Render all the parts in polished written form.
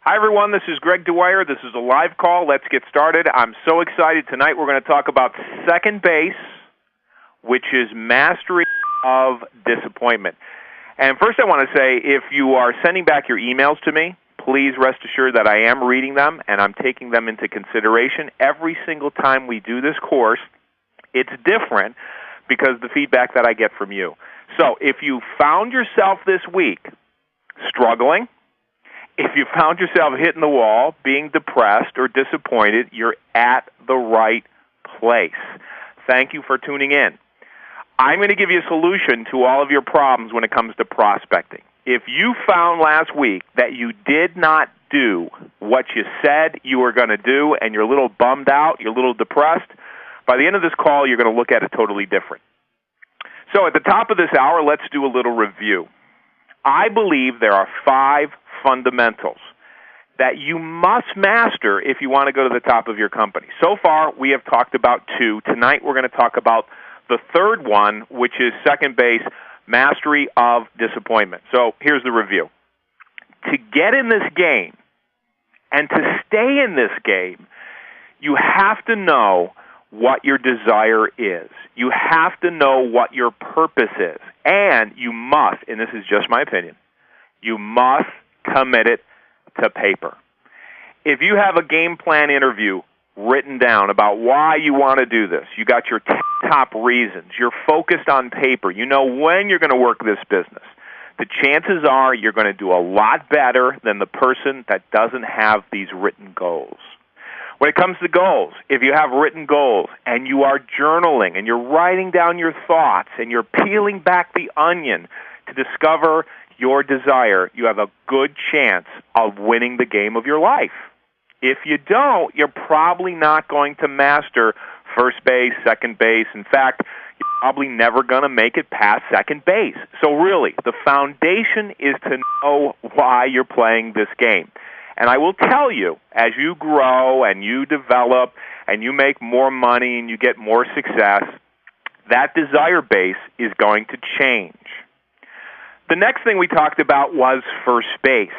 Hi, everyone. This is Greg Dwyer. This is a live call. Let's get started. I'm so excited. Tonight we're going to talk about second base, which is mastery of disappointment. And first I want to say, if you are sending back your emails to me, please rest assured that I am reading them and I'm taking them into consideration. Every single time we do this course, it's different because of the feedback that I get from you. So if you found yourself this week struggling, if you found yourself hitting the wall, being depressed or disappointed, you're at the right place. Thank you for tuning in. I'm going to give you a solution to all of your problems when it comes to prospecting. If you found last week that you did not do what you said you were going to do and you're a little bummed out, you're a little depressed, by the end of this call, you're going to look at it totally different. So at the top of this hour, let's do a little review. I believe there are 5 fundamentals that you must master if you want to go to the top of your company. So far, we have talked about 2. Tonight, we're going to talk about the third one, which is second base, mastery of disappointment. So here's the review. To get in this game and to stay in this game, you have to know what your desire is. You have to know what your purpose is. And you must, and this is just my opinion, you must commit it to paper. If you have a game plan interview written down about why you want to do this, you got your top reasons, you're focused on paper, you know when you're going to work this business, the chances are you're going to do a lot better than the person that doesn't have these written goals. When it comes to goals, if you have written goals and you are journaling and you're writing down your thoughts and you're peeling back the onion to discover your desire, you have a good chance of winning the game of your life. If you don't, you're probably not going to master first base, second base. In fact, you're probably never going to make it past second base. So really, the foundation is to know why you're playing this game. And I will tell you, as you grow and you develop and you make more money and you get more success, that desire base is going to change. The next thing we talked about was first base.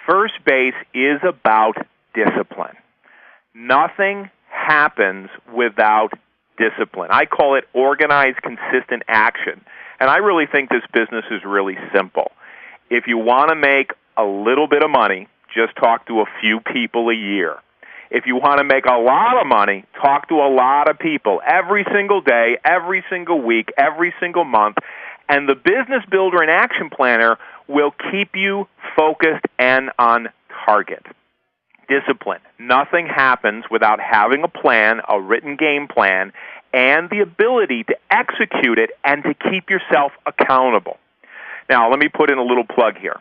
First base is about discipline. Nothing happens without discipline. I call it organized, consistent action. And I really think this business is really simple. If you want to make a little bit of money, just talk to a few people a year. If you want to make a lot of money, talk to a lot of people every single day, every single week, every single month. And the Business Builder and Action Planner will keep you focused and on target. Discipline. Nothing happens without having a plan, a written game plan, and the ability to execute it and to keep yourself accountable. Now, let me put in a little plug here.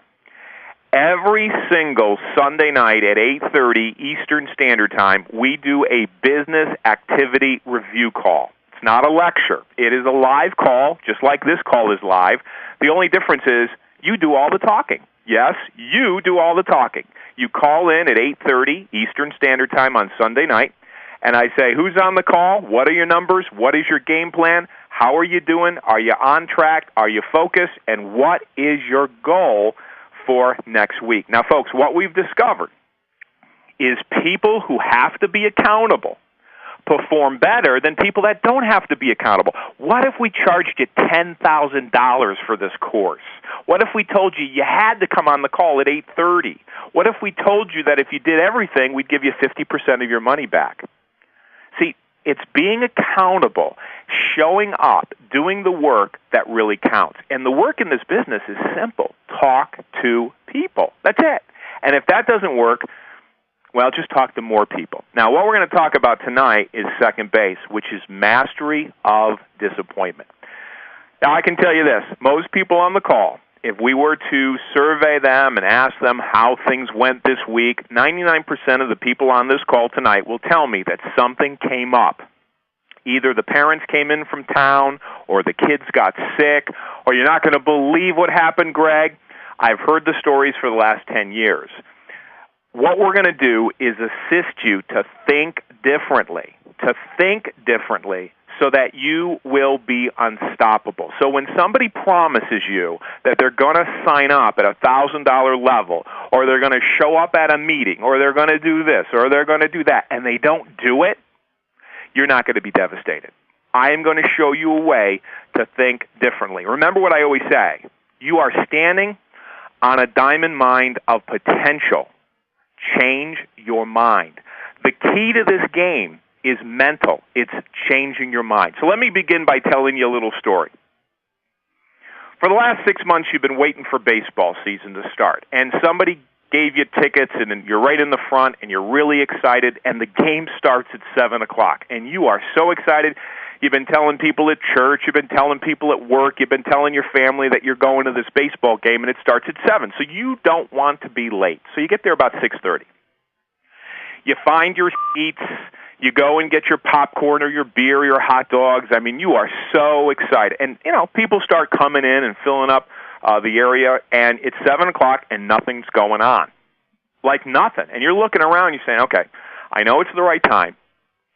Every single Sunday night at 8:30 Eastern Standard Time, we do a business activity review call. It's not a lecture. It is a live call, just like this call is live. The only difference is you do all the talking. Yes, you do all the talking. You call in at 8:30 Eastern Standard Time on Sunday night, and I say, who's on the call? What are your numbers? What is your game plan? How are you doing? Are you on track? Are you focused? And what is your goal for next week? Now, folks, what we've discovered is people who have to be accountable perform better than people that don't have to be accountable. What if we charged you $10,000 for this course? What if we told you you had to come on the call at 8:30? What if we told you that if you did everything, we'd give you 50% of your money back? See, it's being accountable, showing up, doing the work that really counts. And the work in this business is simple. Talk to people. That's it. And if that doesn't work, well, just talk to more people. Now, what we're going to talk about tonight is second base, which is mastery of disappointment. Now, I can tell you this. Most people on the call, if we were to survey them and ask them how things went this week, 99% of the people on this call tonight will tell me that something came up. Either the parents came in from town, or the kids got sick, or you're not going to believe what happened, Greg. I've heard the stories for the last 10 years. What we're going to do is assist you to think differently so that you will be unstoppable. So when somebody promises you that they're going to sign up at a $1,000 level, or they're going to show up at a meeting, or they're going to do this, or they're going to do that, and they don't do it, you're not going to be devastated. I am going to show you a way to think differently. Remember what I always say. You are standing on a diamond mine of potential. Change your mind. The key to this game is mental. It's changing your mind. So let me begin by telling you a little story. For the last 6 months, you've been waiting for baseball season to start, and somebody gave you tickets, and you're right in the front, and you're really excited, and the game starts at 7 o'clock, and you are so excited. You've been telling people at church, you've been telling people at work, you've been telling your family that you're going to this baseball game, and it starts at 7, so you don't want to be late. So you get there about 6:30. You find your seats. You go and get your popcorn or your beer or your hot dogs. I mean, you are so excited. And, people start coming in and filling up the area, and it's 7 o'clock and nothing's going on. Like nothing. And you're looking around and you're saying, okay, I know it's the right time.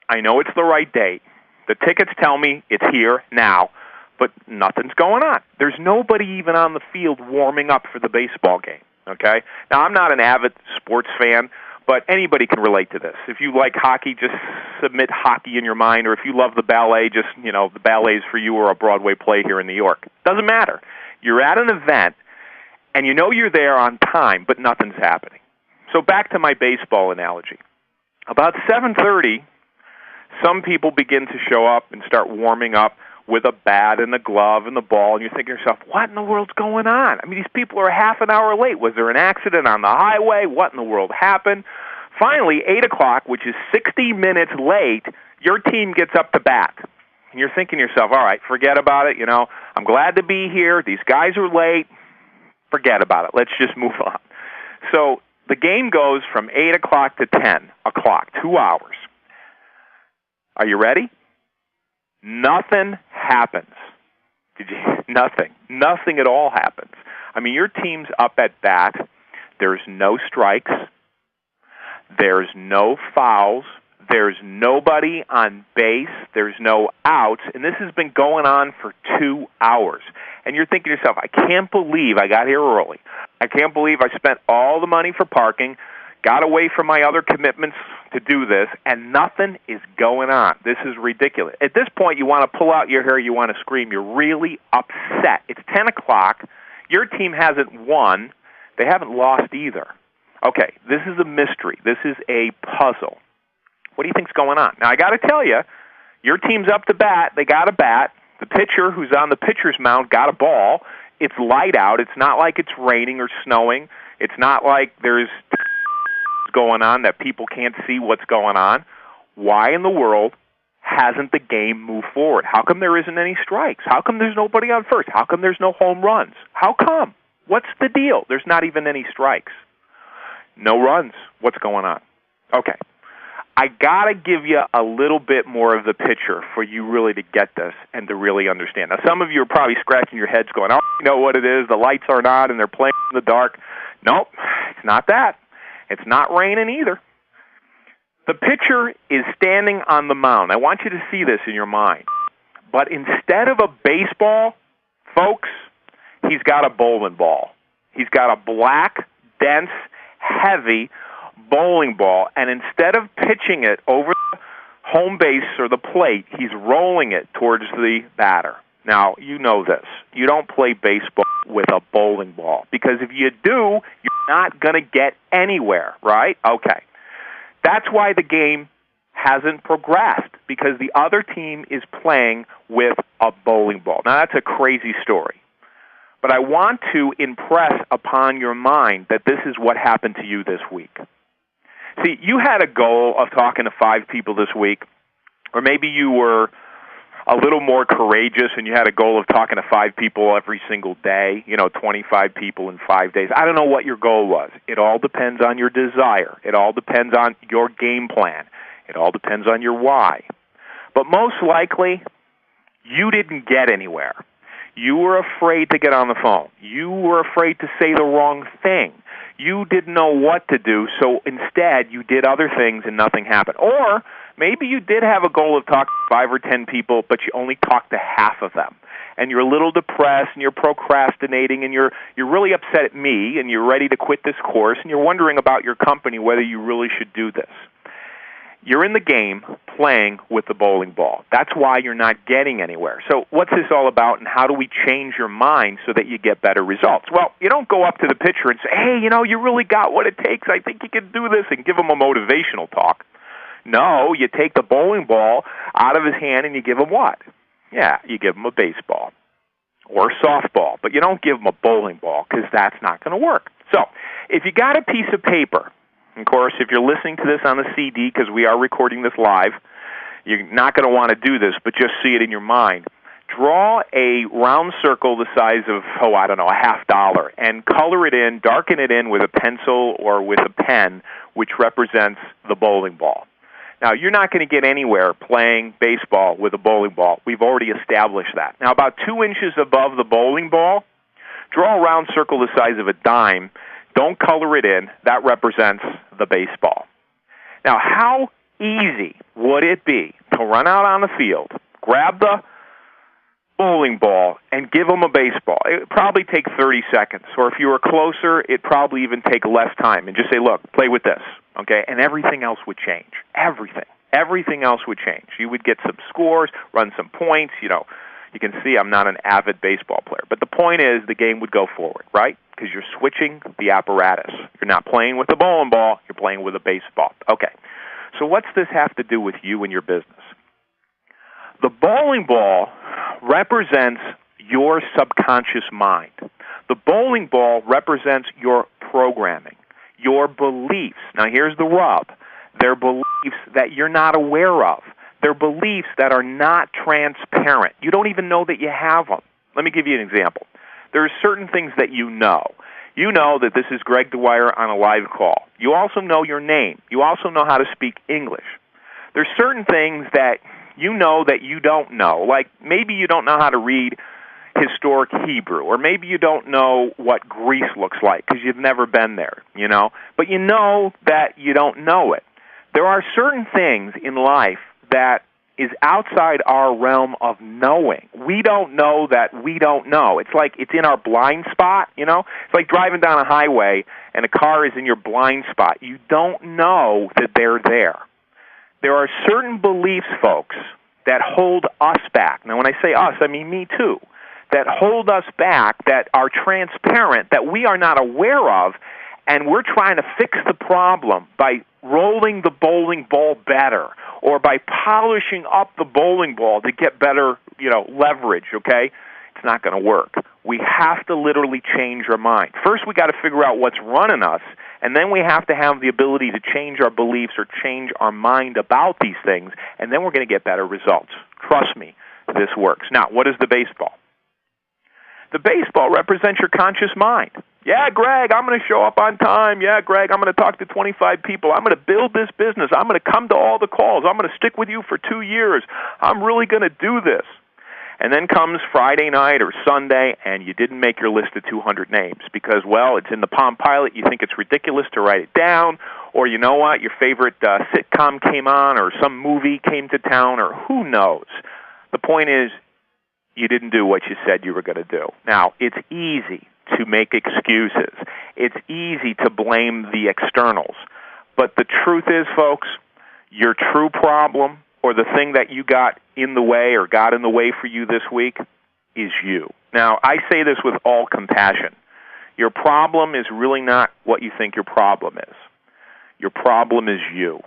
I know it's the right date. The tickets tell me it's here now, but nothing's going on. There's nobody even on the field warming up for the baseball game, okay? Now, I'm not an avid sports fan, but anybody can relate to this. If you like hockey, just submit hockey in your mind, or if you love the ballet, just, the ballet's for you or a Broadway play here in New York. Doesn't matter. You're at an event, and you know you're there on time, but nothing's happening. So back to my baseball analogy. About 7:30, some people begin to show up and start warming up with a bat and a glove and the ball, and you're thinking to yourself, what in the world's going on? I mean, these people are half an hour late. Was there an accident on the highway? What in the world happened? Finally, 8 o'clock, which is 60 minutes late, your team gets up to bat. And you're thinking to yourself, all right, forget about it. I'm glad to be here. These guys are late. Forget about it. Let's just move on. So the game goes from 8 o'clock to 10 o'clock, 2 hours. Are you ready? Nothing happens. Nothing. Nothing at all happens. I mean, your team's up at bat. There's no strikes. There's no fouls. There's nobody on base. There's no outs. And this has been going on for 2 hours. And you're thinking to yourself, I can't believe I got here early. I can't believe I spent all the money for parking, got away from my other commitments to do this, and nothing is going on. This is ridiculous. At this point, you want to pull out your hair, you want to scream. You're really upset. It's 10 o'clock. Your team hasn't won. They haven't lost either. Okay, this is a mystery. This is a puzzle. What do you think's going on? Now, I got to tell you, your team's up to bat. They got a bat. The pitcher who's on the pitcher's mound got a ball. It's light out. It's not like it's raining or snowing. It's not like there's going on that people can't see what's going on. Why in the world hasn't the game moved forward? How come there isn't any strikes? How come there's nobody on first? How come there's no home runs? How come? What's the deal? There's not even any strikes. No runs. What's going on? Okay. I got to give you a little bit more of the picture for you really to get this and to really understand. Now, some of you are probably scratching your heads going, oh, you know what it is. The lights aren't on and they're playing in the dark. Nope, it's not that. It's not raining either. The pitcher is standing on the mound. I want you to see this in your mind. But instead of a baseball, folks, he's got a bowling ball. He's got a black, dense, heavy bowling ball, and instead of pitching it over the home base or the plate, he's rolling it towards the batter. Now, you know this. You don't play baseball with a bowling ball, because if you do, you're not going to get anywhere, right? Okay. That's why the game hasn't progressed, because the other team is playing with a bowling ball. Now, that's a crazy story. But I want to impress upon your mind that this is what happened to you this week. See, you had a goal of talking to 5 people this week, or maybe you were a little more courageous and you had a goal of talking to 5 people every single day, 25 people in 5 days. I don't know what your goal was. It all depends on your desire. It all depends on your game plan. It all depends on your why. But most likely, you didn't get anywhere. You were afraid to get on the phone. You were afraid to say the wrong thing. You didn't know what to do, so instead you did other things and nothing happened. Or maybe you did have a goal of talking to 5 or 10 people, but you only talked to half of them. And you're a little depressed, and you're procrastinating, and you're really upset at me, and you're ready to quit this course, and you're wondering about your company, whether you really should do this. You're in the game playing with the bowling ball. That's why you're not getting anywhere. So what's this all about, and how do we change your mind so that you get better results? Well, you don't go up to the pitcher and say, hey, you really got what it takes. I think you can do this, and give him a motivational talk. No, you take the bowling ball out of his hand and you give him what? Yeah, you give him a baseball or a softball, but you don't give him a bowling ball because that's not going to work. So if you got a piece of paper, of course, if you're listening to this on the CD, because we are recording this live, you're not going to want to do this, but just see it in your mind. Draw a round circle the size of, a $50, and color it in, darken it in with a pencil or with a pen, which represents the bowling ball. Now, you're not going to get anywhere playing baseball with a bowling ball. We've already established that. Now, about 2 inches above the bowling ball, draw a round circle the size of a dime. Don't color it in. That represents the baseball. Now, how easy would it be to run out on the field, grab the bowling ball, and give them a baseball? It would probably take 30 seconds. Or if you were closer, it'd probably even take less time. And just say, look, play with this, okay? And everything else would change. Everything else would change. You would get some scores, run some points. You can see I'm not an avid baseball player. But the point is the game would go forward, right? Because you're switching the apparatus. You're not playing with the bowling ball. You're playing with a baseball. Okay. So what's this have to do with you and your business? The bowling ball represents your subconscious mind. The bowling ball represents your programming, your beliefs. Now, here's the rub. They're beliefs that you're not aware of. They're beliefs that are not transparent. You don't even know that you have them. Let me give you an example. There are certain things that you know. You know that this is Greg Dwyer on a live call. You also know your name. You also know how to speak English. There's certain things that you know that you don't know. Like maybe you don't know how to read historic Hebrew, or maybe you don't know what Greece looks like because you've never been there, But you know that you don't know it. There are certain things in life that is outside our realm of knowing. We don't know that we don't know. It's like it's in our blind spot, It's like driving down a highway and a car is in your blind spot. You don't know that they're there. There are certain beliefs, folks, that hold us back. Now, when I say us, I mean me too. That hold us back, that are transparent, that we are not aware of, and we're trying to fix the problem by rolling the bowling ball better or by polishing up the bowling ball to get better, leverage, okay? It's not going to work. We have to literally change our mind. First, we got to figure out what's running us, and then we have to have the ability to change our beliefs or change our mind about these things, and then we're going to get better results. Trust me, this works. Now, what is the baseball? The baseball represents your conscious mind. Yeah, Greg, I'm going to show up on time. Yeah, Greg, I'm going to talk to 25 people. I'm going to build this business. I'm going to come to all the calls. I'm going to stick with you for 2 years. I'm really going to do this. And then comes Friday night or Sunday, and you didn't make your list of 200 names because, well, it's in the Palm Pilot. You think it's ridiculous to write it down, or you know what, your favorite sitcom came on, or some movie came to town, or who knows. The point is, you didn't do what you said you were going to do. Now, it's easy to make excuses. It's easy to blame the externals. But the truth is, folks, your true problem or the thing that you got in the way or got in the way for you this week is you. Now, I say this with all compassion. Your problem is really not what you think your problem is. Your problem is you.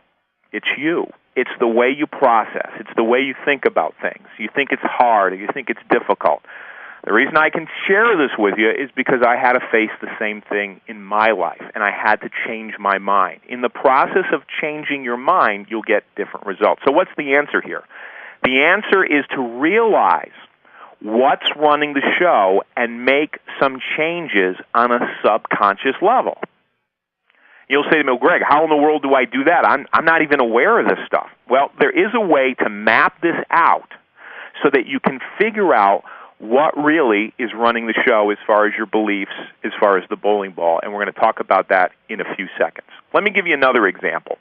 It's you. It's the way you process. It's the way you think about things. You think it's hard, or you think it's difficult. The reason I can share this with you is because I had to face the same thing in my life, and I had to change my mind. In the process of changing your mind, you'll get different results. So what's the answer here? The answer is to realize what's running the show and make some changes on a subconscious level. You'll say to me, well, Greg, how in the world do I do that? I'm not even aware of this stuff. Well, there is a way to map this out so that you can figure out what really is running the show as far as your beliefs, as far as the bowling ball, and we're going to talk about that in a few seconds. Let me give you another example.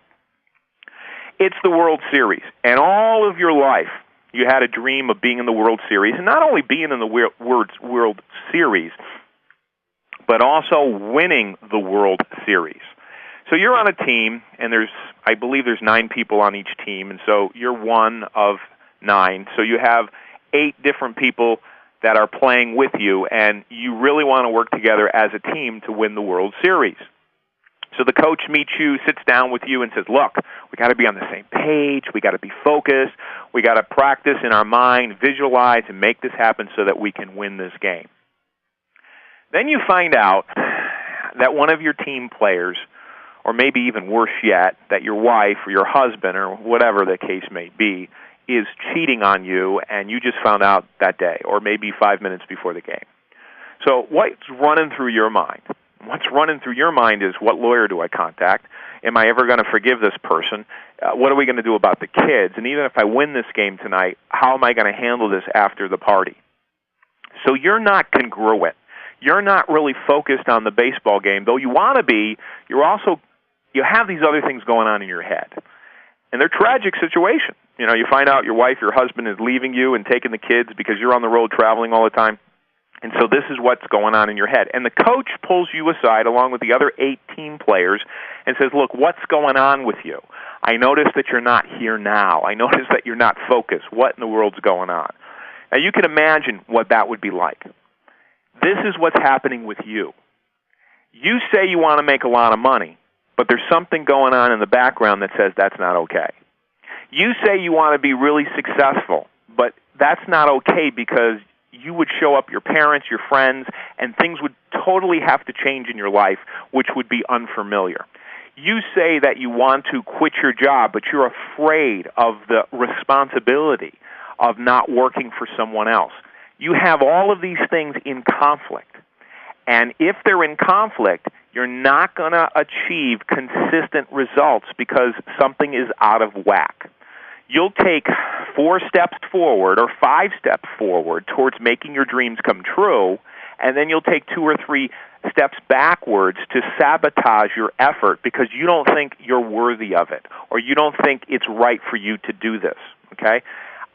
It's the World Series, and all of your life you had a dream of being in the World Series, and not only being in the World Series, but also winning the World Series. So you're on a team, and I believe there's 9 people on each team, and so you're one of 9. So you have 8 different people that are playing with you, and you really want to work together as a team to win the World Series. So the coach meets you, sits down with you, and says, look, we got to be on the same page, we got to be focused, we got to practice in our mind, visualize, and make this happen so that we can win this game. Then you find out that one of your team players, or maybe even worse yet, that your wife or your husband or whatever the case may be, is cheating on you, and you just found out that day, or maybe 5 minutes before the game. So what's running through your mind? What's running through your mind is, what lawyer do I contact? Am I ever going to forgive this person? What are we going to do about the kids? And even if I win this game tonight, how am I going to handle this after the party? So you're not congruent. You're not really focused on the baseball game, though you want to be. You have these other things going on in your head. And they're tragic situations. You know, you find out your wife, your husband is leaving you and taking the kids because you're on the road traveling all the time. And so this is what's going on in your head. And the coach pulls you aside along with the other 8 team players and says, look, what's going on with you? I notice that you're not here now. I notice that you're not focused. What in the world's going on? Now, you can imagine what that would be like. This is what's happening with you. You say you want to make a lot of money, but there's something going on in the background that says that's not okay. You say you want to be really successful, but that's not okay because you would show up your parents, your friends, and things would totally have to change in your life, which would be unfamiliar. You say that you want to quit your job, but you're afraid of the responsibility of not working for someone else. You have all of these things in conflict. And if they're in conflict, you're not going to achieve consistent results because something is out of whack. You'll take 4 steps forward or 5 steps forward towards making your dreams come true, and then you'll take 2 or 3 steps backwards to sabotage your effort because you don't think you're worthy of it, or you don't think it's right for you to do this, okay?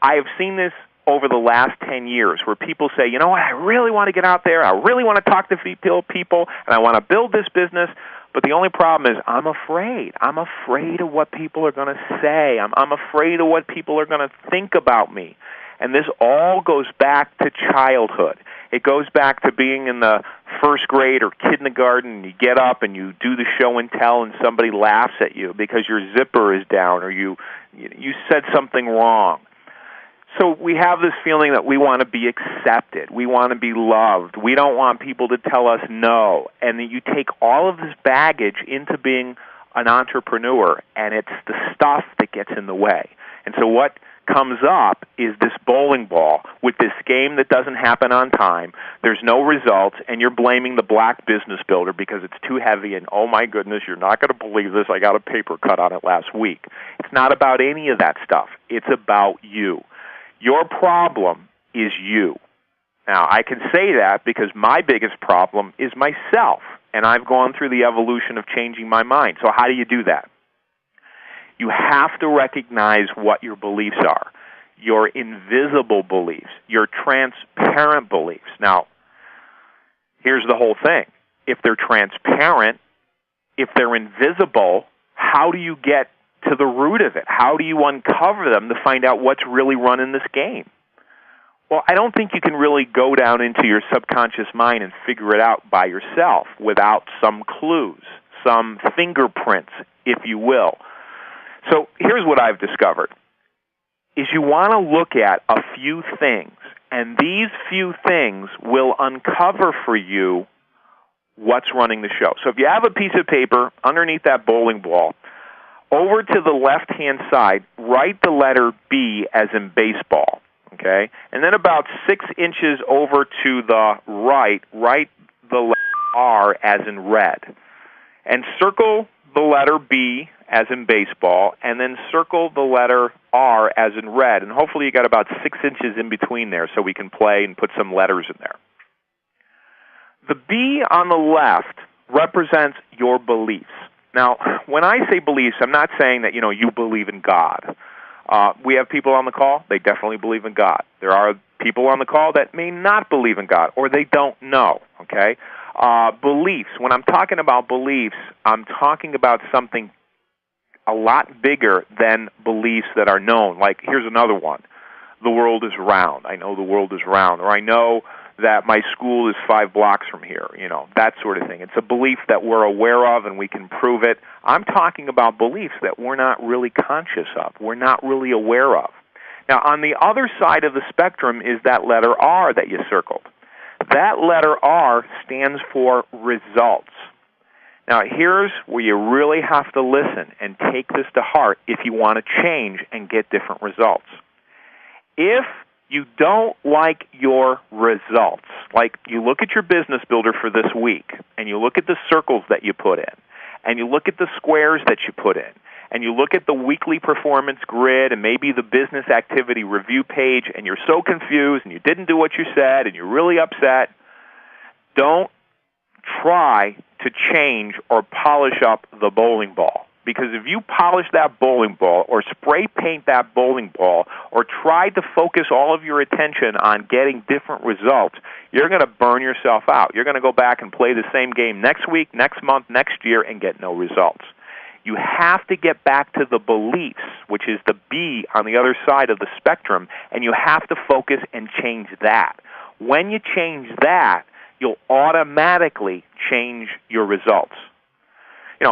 I have seen this over the last 10 years where people say, you know what, I really want to get out there, I really want to talk to people, and I want to build this business, but the only problem is I'm afraid. I'm afraid of what people are going to say. I'm afraid of what people are going to think about me. And this all goes back to childhood. It goes back to being in the first grade or kindergarten, and you get up and you do the show and tell, and somebody laughs at you because your zipper is down or you said something wrong. So we have this feeling that we want to be accepted. We want to be loved. We don't want people to tell us no. And then you take all of this baggage into being an entrepreneur, and it's the stuff that gets in the way. And so what comes up is this bowling ball with this game that doesn't happen on time. There's no results, and you're blaming the black business builder because it's too heavy, and oh my goodness, you're not going to believe this, I got a paper cut on it last week. It's not about any of that stuff. It's about you. Your problem is you. Now, I can say that because my biggest problem is myself, and I've gone through the evolution of changing my mind. So how do you do that? You have to recognize what your beliefs are, your invisible beliefs, your transparent beliefs. Now, here's the whole thing. If they're transparent, if they're invisible, how do you get to the root of it? How do you uncover them to find out what's really running this game? Well, I don't think you can really go down into your subconscious mind and figure it out by yourself without some clues, some fingerprints, if you will. So here's what I've discovered, is you want to look at a few things, and these few things will uncover for you what's running the show. So if you have a piece of paper underneath that bowling ball, over to the left-hand side, write the letter B as in baseball, okay? And then about 6 inches over to the right, write the letter R as in red. And circle the letter B as in baseball, and then circle the letter R as in red. And hopefully you got about 6 inches in between there so we can play and put some letters in there. The B on the left represents your beliefs. Now, when I say beliefs, I'm not saying that, you believe in God. We have people on the call, they definitely believe in God. There are people on the call that may not believe in God, or they don't know, okay? Beliefs, when I'm talking about beliefs, I'm talking about something a lot bigger than beliefs that are known. Like, here's another one. The world is round. I know the world is round. Or I know that my school is 5 blocks from here, that sort of thing. It's a belief that we're aware of and we can prove it. I'm talking about beliefs that we're not really conscious of, we're not really aware of. Now, on the other side of the spectrum is that letter R that you circled. That letter R stands for results. Now, here's where you really have to listen and take this to heart if you want to change and get different results. If you don't like your results, like you look at your business builder for this week, and you look at the circles that you put in, and you look at the squares that you put in, and you look at the weekly performance grid and maybe the business activity review page, and you're so confused and you didn't do what you said and you're really upset, don't try to change or polish up the bowling ball. Because if you polish that bowling ball or spray paint that bowling ball or try to focus all of your attention on getting different results, you're going to burn yourself out. You're going to go back and play the same game next week, next month, next year, and get no results. You have to get back to the beliefs, which is the B on the other side of the spectrum, and you have to focus and change that. When you change that, you'll automatically change your results.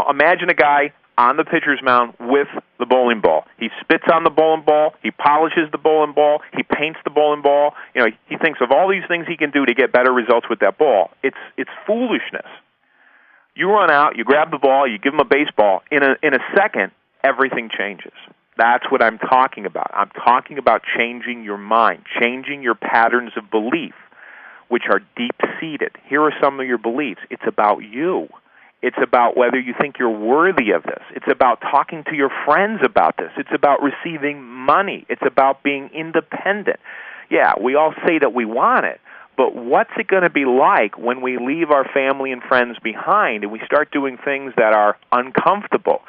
Imagine a guy on the pitcher's mound with the bowling ball. He spits on the bowling ball, he polishes the bowling ball, he paints the bowling ball. He thinks of all these things he can do to get better results with that ball. It's foolishness. You run out, you grab the ball, you give him a baseball. In a second, everything changes. That's what I'm talking about. I'm talking about changing your mind, changing your patterns of belief, which are deep-seated. Here are some of your beliefs. It's about you. It's about whether you think you're worthy of this. It's about talking to your friends about this. It's about receiving money. It's about being independent. Yeah, we all say that we want it, but what's it going to be like when we leave our family and friends behind and we start doing things that are uncomfortable,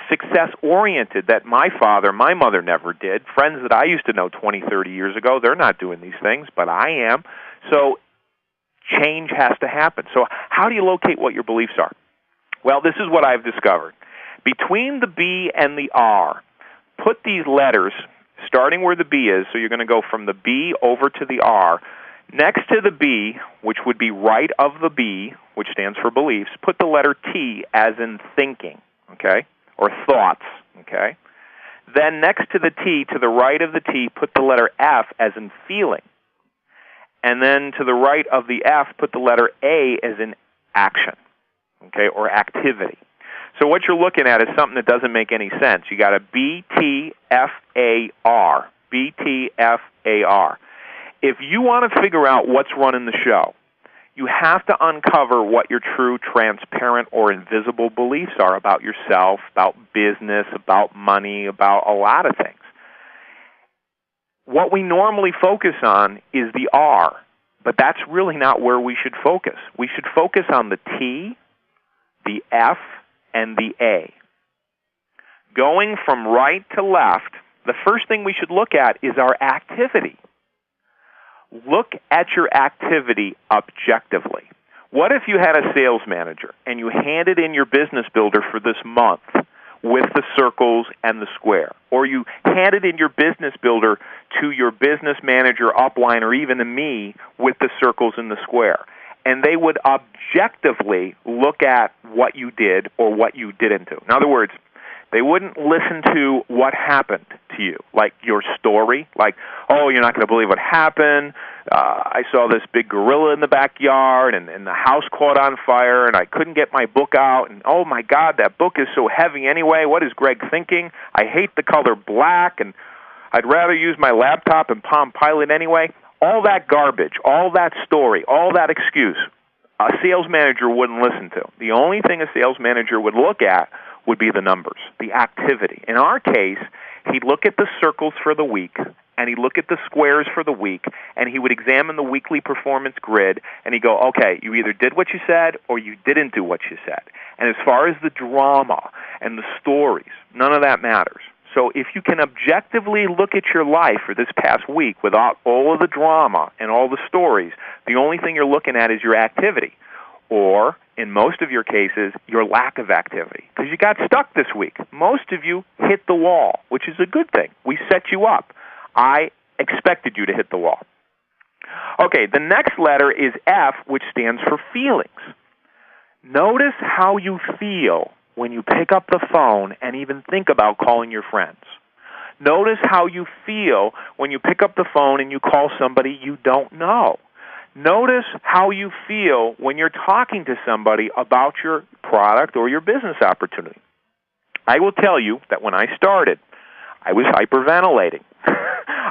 success-oriented, that my father, my mother never did? Friends that I used to know 20, 30 years ago, they're not doing these things, but I am. So change has to happen. So how do you locate what your beliefs are? Well, this is what I've discovered. Between the B and the R, put these letters, starting where the B is, so you're going to go from the B over to the R. Next to the B, which would be right of the B, which stands for beliefs, put the letter T as in thinking, okay, or thoughts, okay? Then next to the T, to the right of the T, put the letter F as in feeling. And then to the right of the F, put the letter A as in action. Okay, or activity. So what you're looking at is something that doesn't make any sense. You got a BTFAR. BTFAR. If you want to figure out what's running the show, you have to uncover what your true, transparent, or invisible beliefs are about yourself, about business, about money, about a lot of things. What we normally focus on is the R, but that's really not where we should focus. We should focus on the T, the F, and the A. Going from right to left, the first thing we should look at is our activity. Look at your activity objectively. What if you had a sales manager and you handed in your business builder for this month with the circles and the square? Or you handed in your business builder to your business manager, upline, or even to me with the circles and the square? And they would objectively look at what you did or what you didn't do. In other words, they wouldn't listen to what happened to you, like your story, like, oh, you're not going to believe what happened. I saw this big gorilla in the backyard, and the house caught on fire, and I couldn't get my book out, and oh, my God, that book is so heavy anyway. What is Greg thinking? I hate the color black, and I'd rather use my laptop and Palm Pilot anyway. All that garbage, all that story, all that excuse, a sales manager wouldn't listen to. The only thing a sales manager would look at would be the numbers, the activity. In our case, he'd look at the circles for the week, and he'd look at the squares for the week, and he would examine the weekly performance grid, and he'd go, okay, you either did what you said or you didn't do what you said. And as far as the drama and the stories, none of that matters. So if you can objectively look at your life for this past week without all of the drama and all the stories, the only thing you're looking at is your activity, or in most of your cases, your lack of activity, because you got stuck this week. Most of you hit the wall, which is a good thing. We set you up. I expected you to hit the wall. Okay, the next letter is F, which stands for feelings. Notice how you feel when you pick up the phone and even think about calling your friends. Notice how you feel when you pick up the phone and you call somebody you don't know. Notice how you feel when you're talking to somebody about your product or your business opportunity. I will tell you that when I started, I was hyperventilating.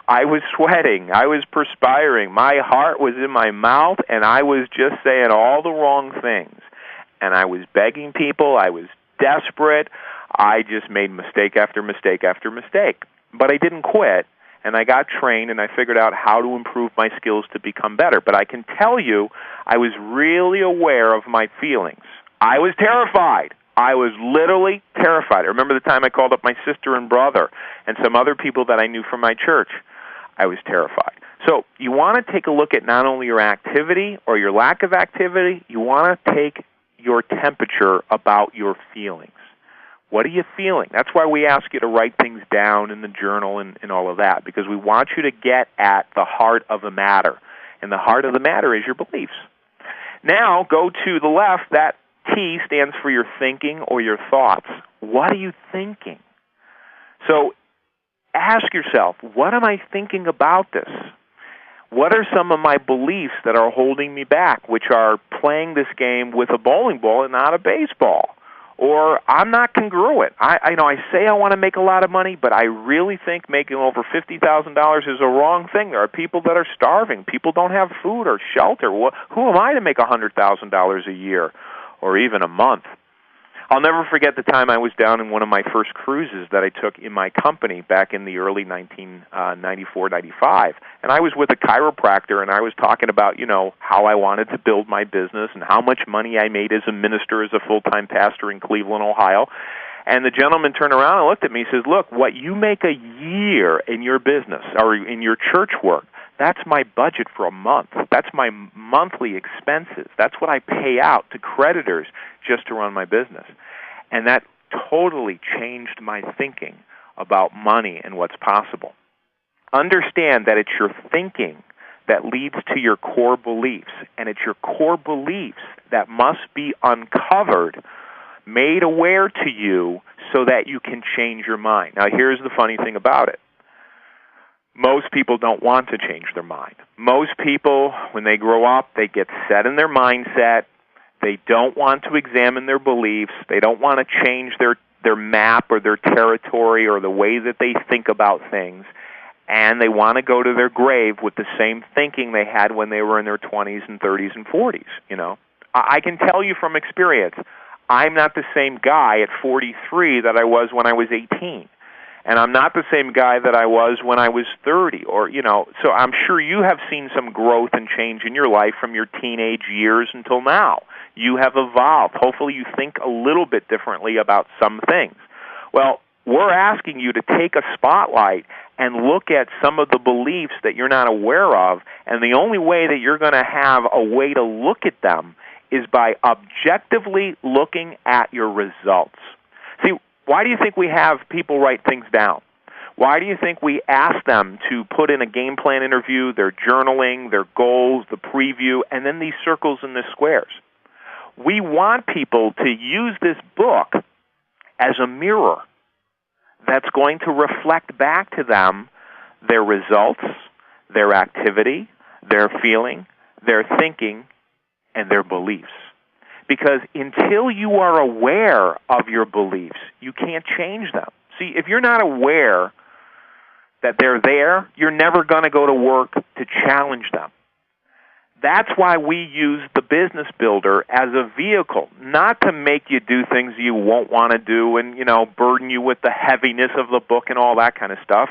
I was sweating. I was perspiring. My heart was in my mouth, and I was just saying all the wrong things. And I was begging people. I was desperate. I just made mistake after mistake after mistake. But I didn't quit, and I got trained, and I figured out how to improve my skills to become better. But I can tell you, I was really aware of my feelings. I was terrified. I was literally terrified. I remember the time I called up my sister and brother and some other people that I knew from my church. I was terrified. So you want to take a look at not only your activity or your lack of activity, you want to take your temperature about your feelings. What are you feeling? That's why we ask you to write things down in the journal and all of that, because we want you to get at the heart of the matter. And the heart of the matter is your beliefs. Now, go to the left. That T stands for your thinking or your thoughts. What are you thinking? So ask yourself, what am I thinking about this? What are some of my beliefs that are holding me back, which are playing this game with a bowling ball and not a baseball? Or I'm not congruent. I say I want to make a lot of money, but I really think making over $50,000 is a wrong thing. There are people that are starving. People don't have food or shelter. Who am I to make $100,000 a year or even a month? I'll never forget the time I was down in one of my first cruises that I took in my company back in the early 1994, 95. And I was with a chiropractor, and I was talking about, how I wanted to build my business and how much money I made as a minister, as a full-time pastor in Cleveland, Ohio. And the gentleman turned around and looked at me and says, look, what you make a year in your business or in your church work, that's my budget for a month. That's my monthly expenses. That's what I pay out to creditors just to run my business. And that totally changed my thinking about money and what's possible. Understand that it's your thinking that leads to your core beliefs, and it's your core beliefs that must be uncovered, made aware to you so that you can change your mind. Now, here's the funny thing about it. Most people don't want to change their mind. Most people, when they grow up, they get set in their mindset. They don't want to examine their beliefs. They don't want to change their map or their territory or the way that they think about things. And they want to go to their grave with the same thinking they had when they were in their 20s and 30s and 40s, I can tell you from experience, I'm not the same guy at 43 that I was when I was 18. And I'm not the same guy that I was when I was 30, so I'm sure you have seen some growth and change in your life from your teenage years until now. You have evolved. Hopefully you think a little bit differently about some things. Well, we're asking you to take a spotlight and look at some of the beliefs that you're not aware of, and the only way that you're going to have a way to look at them is by objectively looking at your results. See, why do you think we have people write things down? Why do you think we ask them to put in a game plan interview, their journaling, their goals, the preview, and then these circles and the squares? We want people to use this book as a mirror that's going to reflect back to them their results, their activity, their feeling, their thinking, and their beliefs. Because until you are aware of your beliefs, you can't change them. See, if you're not aware that they're there, you're never going to go to work to challenge them. That's why we use the Business Builder as a vehicle, not to make you do things you won't want to do and, burden you with the heaviness of the book and all that kind of stuff.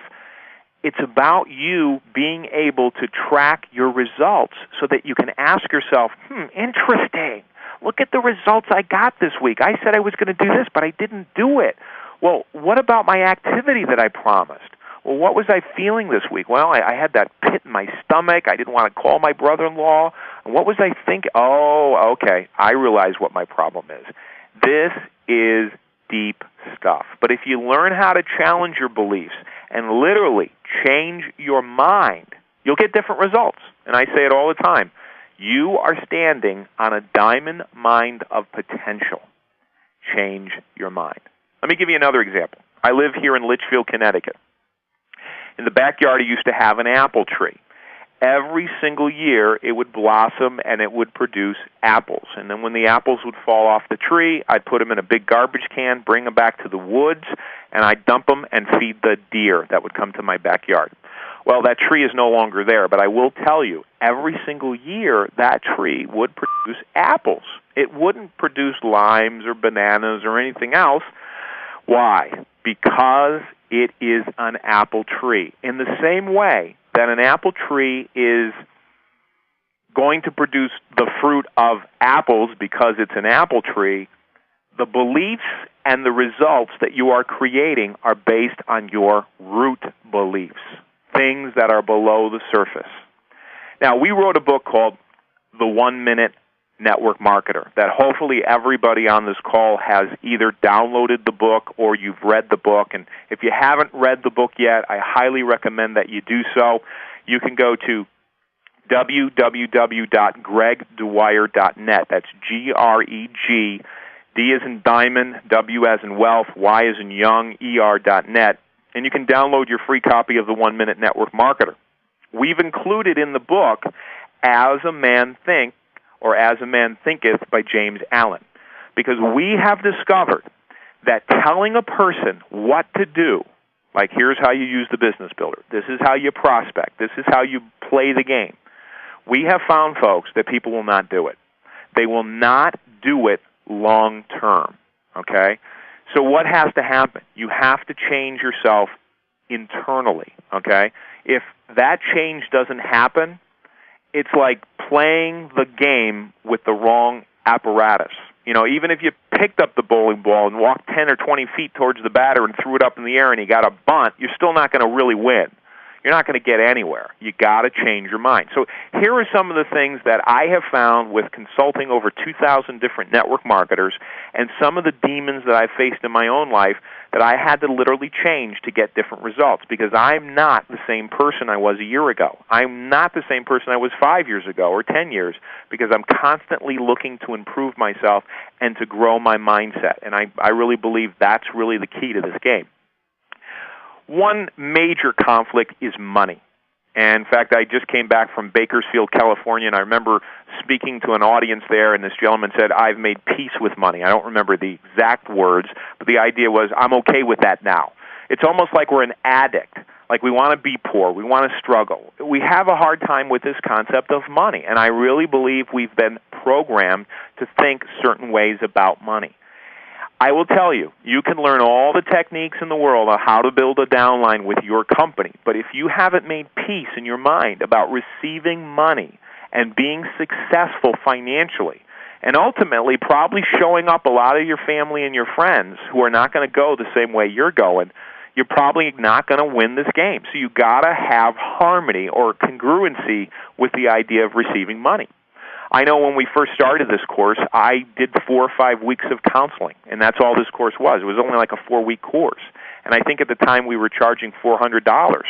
It's about you being able to track your results so that you can ask yourself, interesting. Look at the results I got this week. I said I was going to do this, but I didn't do it. Well, what about my activity that I promised? Well, what was I feeling this week? Well, I had that pit in my stomach. I didn't want to call my brother-in-law. And what was I thinking? Oh, okay. I realize what my problem is. This is deep stuff. But if you learn how to challenge your beliefs and literally change your mind, you'll get different results. And I say it all the time. You are standing on a diamond mine of potential. Change your mind. Let me give you another example. I live here in Litchfield, Connecticut. In the backyard, I used to have an apple tree. Every single year, it would blossom and it would produce apples. And then when the apples would fall off the tree, I'd put them in a big garbage can, bring them back to the woods, and I'd dump them and feed the deer that would come to my backyard. Well, that tree is no longer there, but I will tell you, every single year, that tree would produce apples. It wouldn't produce limes or bananas or anything else. Why? Because it is an apple tree. In the same way that an apple tree is going to produce the fruit of apples because it's an apple tree, the beliefs and the results that you are creating are based on your root beliefs, things that are below the surface. Now, we wrote a book called The 1 Minute Network Marketer that hopefully everybody on this call has either downloaded the book or you've read the book. And if you haven't read the book yet, I highly recommend that you do so. You can go to www.gregdwyer.net. That's G-R-E-G, D as in diamond, W as in wealth, Y as in young, ER.net. And you can download your free copy of the 1 Minute Network Marketer. We've included in the book As a Man Think, or As a Man Thinketh by James Allen, because we have discovered that telling a person what to do, like here's how you use the Business Builder, this is how you prospect, this is how you play the game, we have found, folks, that people will not do it. They will not do it long term, okay? So what has to happen? You have to change yourself internally, okay? If that change doesn't happen, it's like playing the game with the wrong apparatus. Even if you picked up the bowling ball and walked 10 or 20 feet towards the batter and threw it up in the air and you got a bunt, you're still not going to really win. You're not going to get anywhere. You got to change your mind. So here are some of the things that I have found with consulting over 2,000 different network marketers and some of the demons that I faced in my own life that I had to literally change to get different results, because I'm not the same person I was a year ago. I'm not the same person I was 5 years ago or 10 years, because I'm constantly looking to improve myself and to grow my mindset. And I really believe that's really the key to this game. One major conflict is money. And in fact, I just came back from Bakersfield, California, and I remember speaking to an audience there, and this gentleman said, I've made peace with money. I don't remember the exact words, but the idea was, I'm okay with that now. It's almost like we're an addict. Like we want to be poor. We want to struggle. We have a hard time with this concept of money, and I really believe we've been programmed to think certain ways about money. I will tell you, you can learn all the techniques in the world on how to build a downline with your company, but if you haven't made peace in your mind about receiving money and being successful financially, and ultimately probably showing up a lot of your family and your friends who are not going to go the same way you're going, you're probably not going to win this game. So you've got to have harmony or congruency with the idea of receiving money. I know when we first started this course, I did 4 or 5 weeks of counseling, and that's all this course was. It was only like a 4-week course. And I think at the time we were charging $400.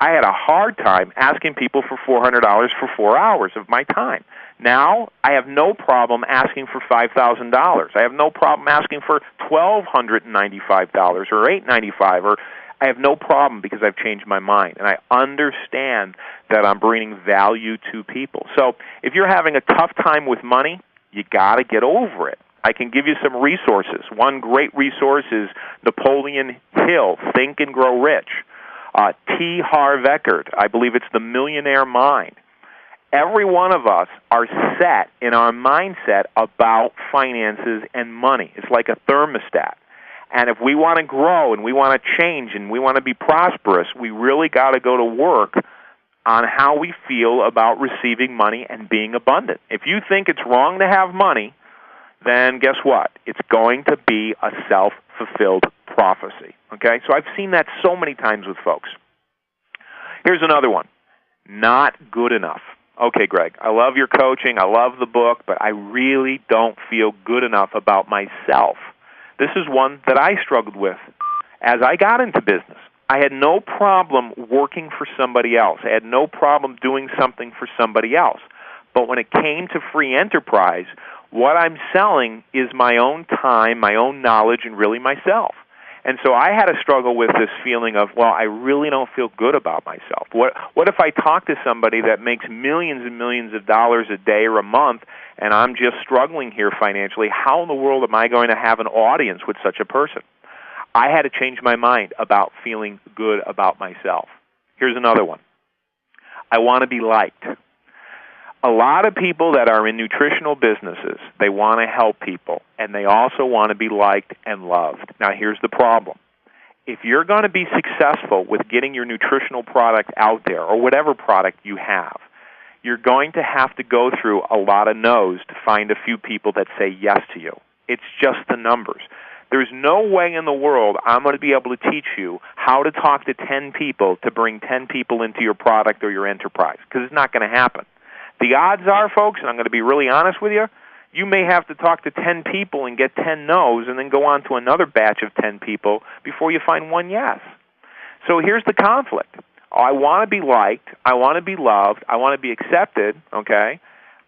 I had a hard time asking people for $400 for 4 hours of my time. Now, I have no problem asking for $5,000. I have no problem asking for $1,295 or $895, or I have no problem because I've changed my mind, and I understand that I'm bringing value to people. So if you're having a tough time with money, you got to get over it. I can give you some resources. One great resource is Napoleon Hill, Think and Grow Rich. T. Harv Eckert, I believe it's The Millionaire Mind. Every one of us are set in our mindset about finances and money. It's like a thermostat. And if we want to grow and we want to change and we want to be prosperous, we really got to go to work on how we feel about receiving money and being abundant. If you think it's wrong to have money, then guess what? It's going to be a self-fulfilled prophecy. Okay? So I've seen that so many times with folks. Here's another one. Not good enough. Okay, Greg, I love your coaching, I love the book, but I really don't feel good enough about myself. This is one that I struggled with as I got into business. I had no problem working for somebody else. I had no problem doing something for somebody else. But when it came to free enterprise, what I'm selling is my own time, my own knowledge, and really myself. And so I had to struggle with this feeling of, well, I really don't feel good about myself. What if I talk to somebody that makes millions and millions of dollars a day or a month, and I'm just struggling here financially? How in the world am I going to have an audience with such a person? I had to change my mind about feeling good about myself. Here's another one. I want to be liked. A lot of people that are in nutritional businesses, they want to help people, and they also want to be liked and loved. Now, here's the problem. If you're going to be successful with getting your nutritional product out there, or whatever product you have, you're going to have to go through a lot of no's to find a few people that say yes to you. It's just the numbers. There's no way in the world I'm going to be able to teach you how to talk to 10 people to bring 10 people into your product or your enterprise, because it's not going to happen. The odds are, folks, and I'm going to be really honest with you, you may have to talk to 10 people and get 10 no's and then go on to another batch of 10 people before you find one yes. So here's the conflict. I want to be liked, I want to be loved, I want to be accepted, okay,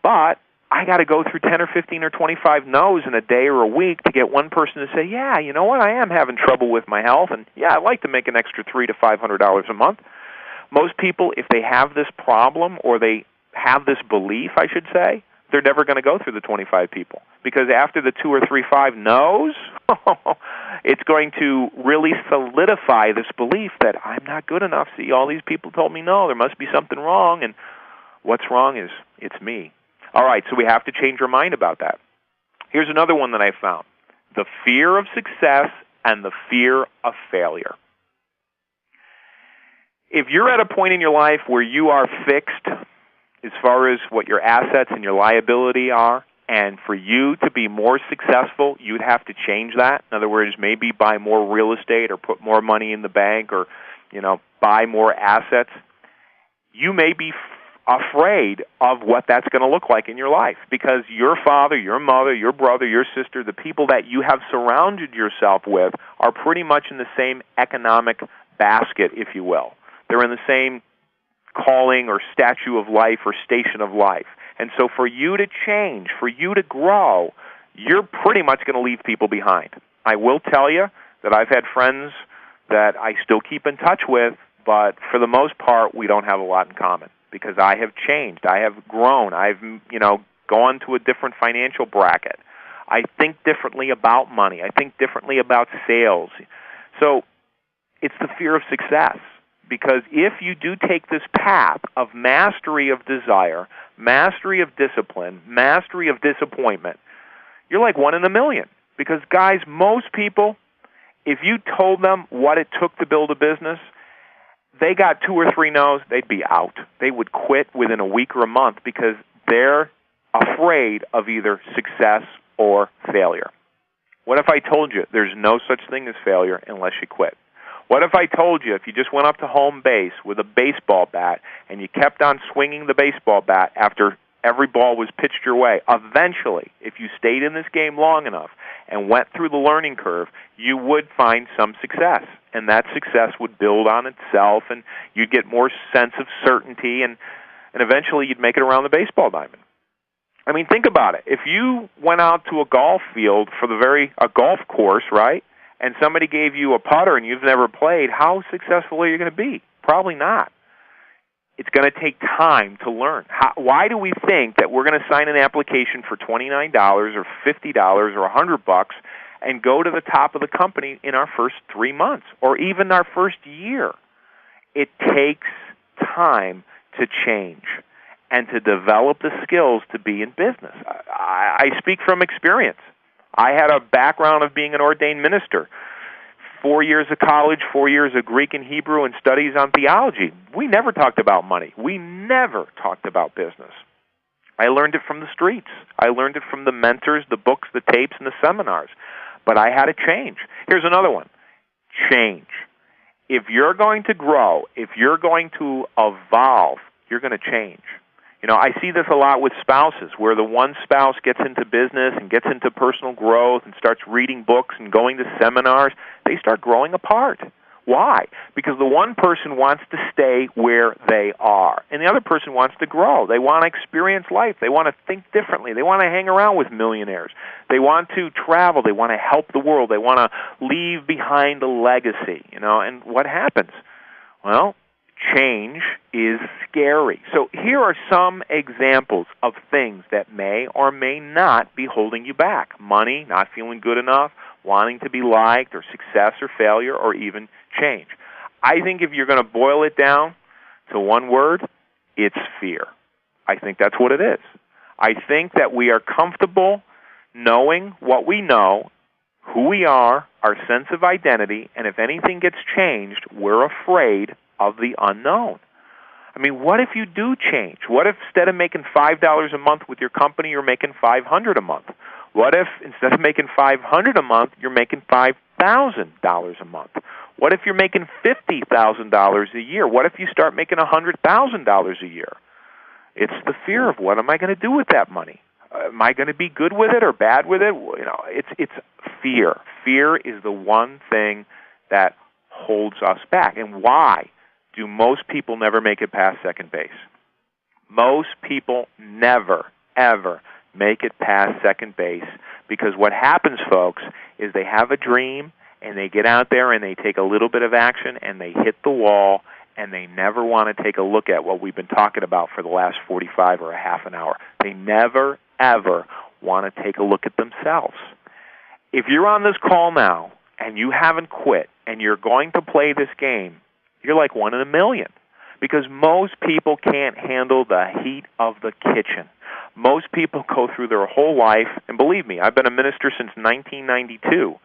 but I got to go through 10 or 15 or 25 no's in a day or a week to get one person to say, yeah, you know what, I am having trouble with my health, and yeah, I'd like to make an extra $300 to $500 a month. Most people, if they have this problem or they have this belief, I should say, they're never going to go through the 25 people. Because after the 2 or 3, 5 no's, it's going to really solidify this belief that I'm not good enough. See, all these people told me no, there must be something wrong, and what's wrong is it's me. All right, so we have to change our mind about that. Here's another one that I found. The fear of success and the fear of failure. If you're at a point in your life where you are fixed as far as what your assets and your liability are, and for you to be more successful, you'd have to change that. In other words, maybe buy more real estate or put more money in the bank or, buy more assets. You may be afraid of what that's going to look like in your life because your father, your mother, your brother, your sister, the people that you have surrounded yourself with are pretty much in the same economic basket, if you will. They're in the same calling or statue of life or station of life. And so for you to change, for you to grow, you're pretty much going to leave people behind. I will tell you that I've had friends that I still keep in touch with, but for the most part, we don't have a lot in common because I have changed. I have grown. I've, gone to a different financial bracket. I think differently about money. I think differently about sales. So it's the fear of success. Because if you do take this path of mastery of desire, mastery of discipline, mastery of disappointment, you're like 1 in a million. Because, guys, most people, if you told them what it took to build a business, they got 2 or 3 no's, they'd be out. They would quit within a week or a month because they're afraid of either success or failure. What if I told you there's no such thing as failure unless you quit? What if I told you if you just went up to home base with a baseball bat and you kept on swinging the baseball bat after every ball was pitched your way, eventually, if you stayed in this game long enough and went through the learning curve, you would find some success. And that success would build on itself and you'd get more sense of certainty and eventually you'd make it around the baseball diamond. I mean, think about it. If you went out to a golf field for a golf course, right? And somebody gave you a putter and you've never played, how successful are you going to be? Probably not. It's going to take time to learn. Why do we think that we're going to sign an application for $29 or $50 or $100 and go to the top of the company in our first 3 months or even our first year? It takes time to change. and to develop the skills to be in business. I speak from experience. I had a background of being an ordained minister. 4 years of college, 4 years of Greek and Hebrew, and studies on theology. We never talked about money. We never talked about business. I learned it from the streets. I learned it from the mentors, the books, the tapes, and the seminars. But I had to change. Here's another one. Change. If you're going to grow, if you're going to evolve, you're going to change. You know, I see this a lot with spouses, where the one spouse gets into business and gets into personal growth and starts reading books and going to seminars. They start growing apart. Why? Because the one person wants to stay where they are, and the other person wants to grow. They want to experience life. They want to think differently. They want to hang around with millionaires. They want to travel. They want to help the world. They want to leave behind a legacy. You know, and what happens? Well, change is scary. So here are some examples of things that may or may not be holding you back. Money, not feeling good enough, wanting to be liked, or success or failure, or even change. I think if you're going to boil it down to one word, it's fear. I think that's what it is. I think that we are comfortable knowing what we know, who we are, our sense of identity, and if anything gets changed, we're afraid of the unknown. I mean, what if you do change? What if instead of making $5 a month with your company, you're making $500 a month? What if instead of making $500 a month, you're making $5,000 a month? What if you're making $50,000 a year? What if you start making $100,000 a year? It's the fear of what am I going to do with that money? Am I going to be good with it or bad with it? You know, it's fear. Fear is the one thing that holds us back. And why do most people never make it past second base? Most people never, ever make it past second base because what happens, folks, is they have a dream and they get out there and they take a little bit of action and they hit the wall and they never want to take a look at what we've been talking about for the last 45 or a half an hour. They never, ever want to take a look at themselves. If you're on this call now and you haven't quit and you're going to play this game, you're like one in a million because most people can't handle the heat of the kitchen. Most people go through their whole life, and believe me, I've been a minister since 1992.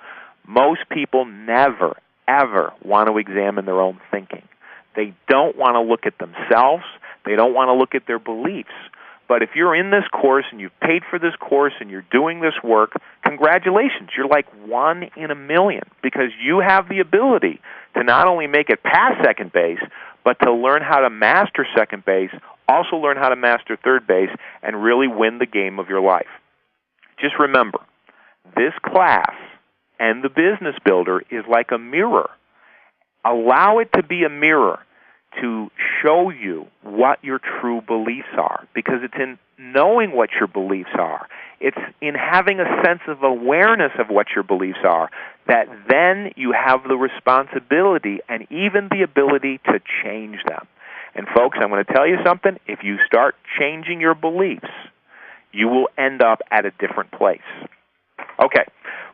Most people never, ever want to examine their own thinking. They don't want to look at themselves. They don't want to look at their beliefs. But if you're in this course and you've paid for this course and you're doing this work, congratulations. You're like one in a million because you have the ability to not only make it past second base, but to learn how to master second base, also learn how to master third base, and really win the game of your life. Just remember, this class and the Business Builder is like a mirror. Allow it to be a mirror to show you what your true beliefs are, because it's in knowing what your beliefs are, it's in having a sense of awareness of what your beliefs are, that then you have the responsibility and even the ability to change them. And folks, I'm going to tell you something. If you start changing your beliefs, you will end up at a different place. Okay,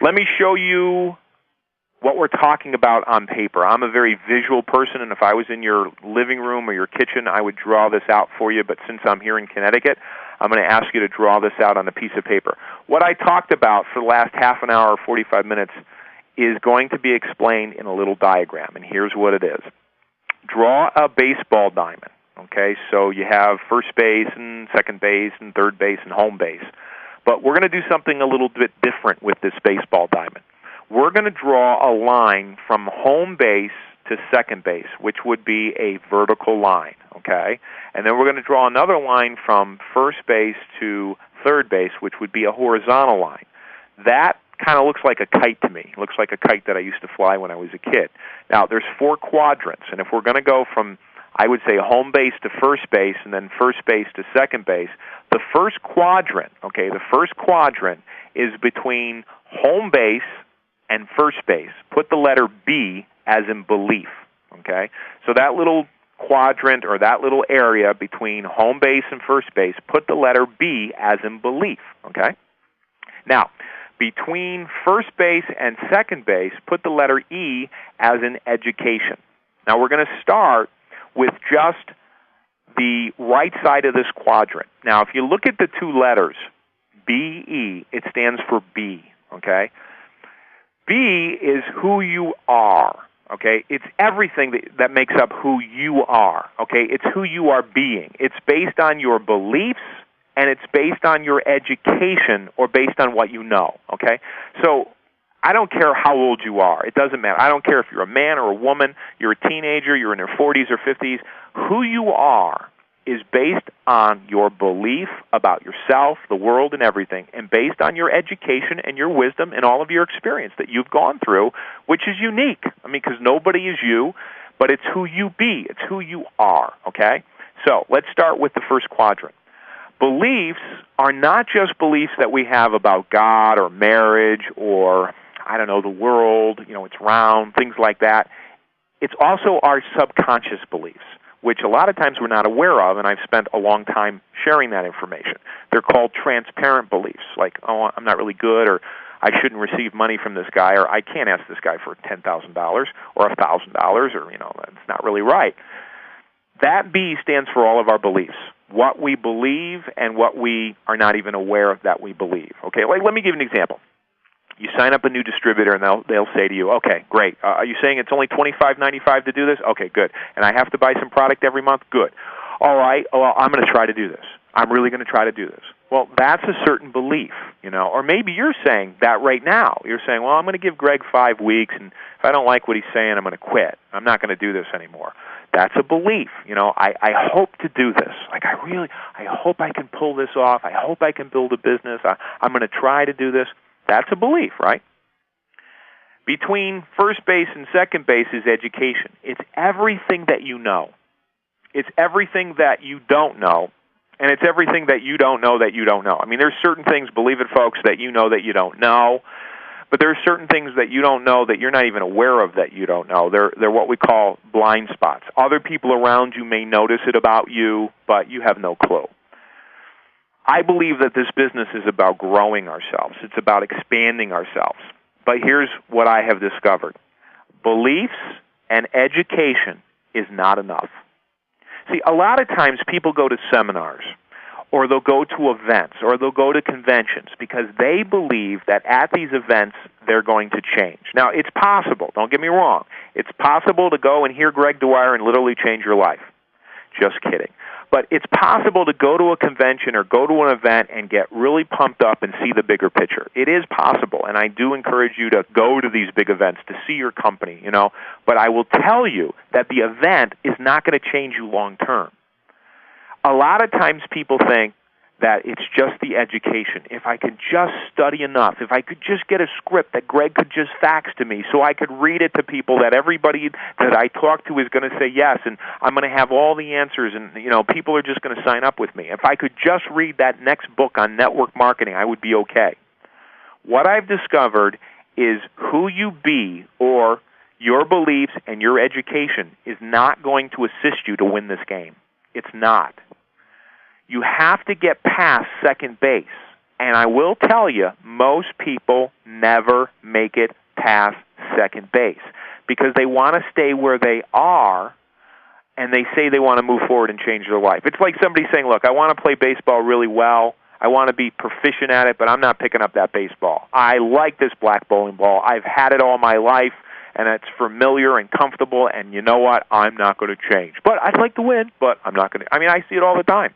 let me show you what we're talking about on paper. I'm a very visual person, and if I was in your living room or your kitchen, I would draw this out for you. But since I'm here in Connecticut, I'm going to ask you to draw this out on a piece of paper. What I talked about for the last half an hour or 45 minutes is going to be explained in a little diagram, and here's what it is. Draw a baseball diamond, okay? So you have first base and second base and third base and home base. But we're going to do something a little bit different with this baseball diamond. We're going to draw a line from home base to second base, which would be a vertical line, okay? And then we're going to draw another line from first base to third base, which would be a horizontal line. That kind of looks like a kite to me. It looks like a kite that I used to fly when I was a kid. Now, there's 4 quadrants, and if we're going to go from, I would say, home base to first base and then first base to second base, the first quadrant, okay, the first quadrant is between home base and first base. Put the letter B as in belief, okay? So that little quadrant or that little area between home base and first base, put the letter B as in belief, okay? Now, between first base and second base, put the letter E as in education. Now, we're going to start with just the right side of this quadrant. Now, if you look at the two letters, B-E, it stands for B, okay? B is who you are, okay? It's everything that makes up who you are, okay? It's who you are being. It's based on your beliefs, and it's based on your education or based on what you know, okay? So I don't care how old you are. It doesn't matter. I don't care if you're a man or a woman, you're a teenager, you're in your 40s or 50s. Who you are is based on your belief about yourself, the world, and everything, and based on your education and your wisdom and all of your experience that you've gone through, which is unique. I mean, because nobody is you, but it's who you be. It's who you are, okay? So let's start with the first quadrant. Beliefs are not just beliefs that we have about God or marriage or, I don't know, the world, it's round, things like that. It's also our subconscious beliefs, which a lot of times we're not aware of, and I've spent a long time sharing that information. They're called transparent beliefs, like, oh, I'm not really good, or I shouldn't receive money from this guy, or I can't ask this guy for $10,000 or $1,000, or, it's not really right. That B stands for all of our beliefs, what we believe and what we are not even aware of that we believe. Okay, let me give you an example. You sign up a new distributor, and they'll say to you, okay, great. Are you saying it's only $25.95 to do this? Okay, good. And I have to buy some product every month? Good. All right, well, I'm going to try to do this. I'm really going to try to do this. Well, that's a certain belief, Or maybe you're saying that right now. You're saying, well, I'm going to give Greg 5 weeks, and if I don't like what he's saying, I'm going to quit. I'm not going to do this anymore. That's a belief. I hope to do this. I hope I can pull this off. I hope I can build a business. I'm going to try to do this. That's a belief, right? Between first base and second base is education. It's everything that you know. It's everything that you don't know, and it's everything that you don't know that you don't know. I mean, there's certain things, believe it, folks, that you know that you don't know, but there are certain things that you don't know that you're not even aware of that you don't know. They're what we call blind spots. Other people around you may notice it about you, but you have no clue. I believe that this business is about growing ourselves. It's about expanding ourselves. But here's what I have discovered. Beliefs and education is not enough. See, a lot of times people go to seminars, or they'll go to events, or they'll go to conventions because they believe that at these events they're going to change. Now, it's possible. Don't get me wrong. It's possible to go and hear Greg Dwyer and literally change your life. Just kidding. But it's possible to go to a convention or go to an event and get really pumped up and see the bigger picture. It is possible, and I do encourage you to go to these big events to see your company, But I will tell you that the event is not going to change you long term. A lot of times people think that it's just the education. If I could just study enough, if I could just get a script that Greg could just fax to me so I could read it to people, that everybody that I talk to is going to say yes, and I'm going to have all the answers, and people are just going to sign up with me. If I could just read that next book on network marketing, I would be okay. What I've discovered is who you be, or your beliefs and your education, is not going to assist you to win this game. It's not. You have to get past second base. And I will tell you, most people never make it past second base because they want to stay where they are, and they say they want to move forward and change their life. It's like somebody saying, look, I want to play baseball really well. I want to be proficient at it, but I'm not picking up that baseball. I like this black bowling ball. I've had it all my life, and it's familiar and comfortable, and you know what? I'm not going to change. But I'd like to win, but I'm not going to. I mean, I see it all the time.